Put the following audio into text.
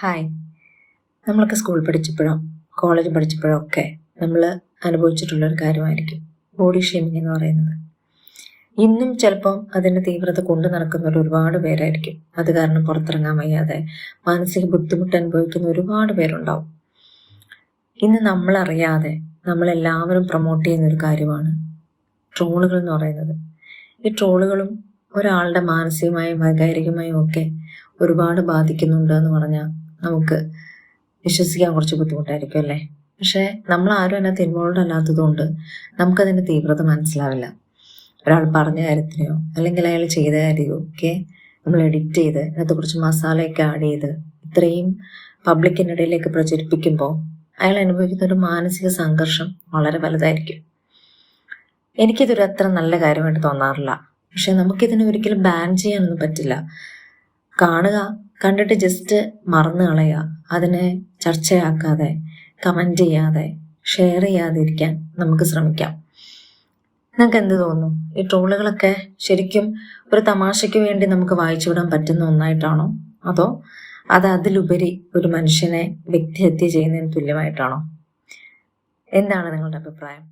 Hi. നമ്മളൊക്കെ school പഠിച്ചപ്പോഴോ college പഠിച്ചപ്പോഴോ ഒക്കെ നമ്മൾ അനുഭവിച്ചിട്ടുള്ളൊരു കാര്യമായിരിക്കും ബോഡി ഷേമിംഗ് എന്ന് പറയുന്നത്. ഇന്നും ചിലപ്പം അതിൻ്റെ തീവ്രത കൊണ്ടു നടക്കുന്നവർ ഒരുപാട് പേരായിരിക്കും. അത് കാരണം പുറത്തിറങ്ങാൻ വയ്യാതെ മാനസിക ബുദ്ധിമുട്ട് അനുഭവിക്കുന്ന ഒരുപാട് പേരുണ്ടാവും. ഇന്ന് നമ്മളറിയാതെ നമ്മളെല്ലാവരും പ്രൊമോട്ട് ചെയ്യുന്നൊരു കാര്യമാണ് ട്രോളുകൾ എന്ന് പറയുന്നത്. ഈ ട്രോളുകളും ഒരാളുടെ മാനസികമായും വൈകാരികമായും ഒക്കെ ഒരുപാട് ബാധിക്കുന്നുണ്ട് എന്ന് പറഞ്ഞാൽ നമുക്ക് വിശ്വസിക്കാൻ കുറച്ച് ബുദ്ധിമുട്ടായിരിക്കും അല്ലേ. പക്ഷേ നമ്മൾ ആരും അതിനകത്ത് ഇൻവോൾവ് അല്ലാത്തതുകൊണ്ട് നമുക്കതിൻ്റെ തീവ്രത മനസ്സിലാവില്ല. ഒരാൾ പറഞ്ഞ കാര്യത്തിനെയോ അല്ലെങ്കിൽ അയാൾ ചെയ്ത കാര്യമോ ഒക്കെ നമ്മൾ എഡിറ്റ് ചെയ്ത് അതിനകത്ത് കുറച്ച് മസാലയൊക്കെ ആഡ് ചെയ്ത് ഇത്രയും പബ്ലിക്കിനിടയിലേക്ക് പ്രചരിപ്പിക്കുമ്പോൾ അയാൾ അനുഭവിക്കുന്ന ഒരു മാനസിക സംഘർഷം വളരെ വലുതായിരിക്കും. എനിക്കിതൊരു അത്ര നല്ല കാര്യമായിട്ട് തോന്നാറില്ല. പക്ഷെ നമുക്കിതിനെ ഒരിക്കലും ബാൻ ചെയ്യാനൊന്നും പറ്റില്ല. കാണുക, കണ്ടിട്ട് ജസ്റ്റ് മറന്നു കളയുക, അതിനെ ചർച്ചയാക്കാതെ കമൻറ്റ് ചെയ്യാതെ ഷെയർ ചെയ്യാതിരിക്കാൻ നമുക്ക് ശ്രമിക്കാം. നിങ്ങൾക്ക് എന്ത് തോന്നുന്നു? ഈ ട്രോളുകളൊക്കെ ശരിക്കും ഒരു തമാശയ്ക്ക് വേണ്ടി നമുക്ക് വായിച്ചു വിടാൻ പറ്റുന്ന ഒന്നായിട്ടാണോ, അതോ അത് അതിലുപരി ഒരു മനുഷ്യനെ വ്യക്തിഹത്യ ചെയ്യുന്നതിന് തുല്യമായിട്ടാണോ? എന്താണ് നിങ്ങളുടെ അഭിപ്രായം?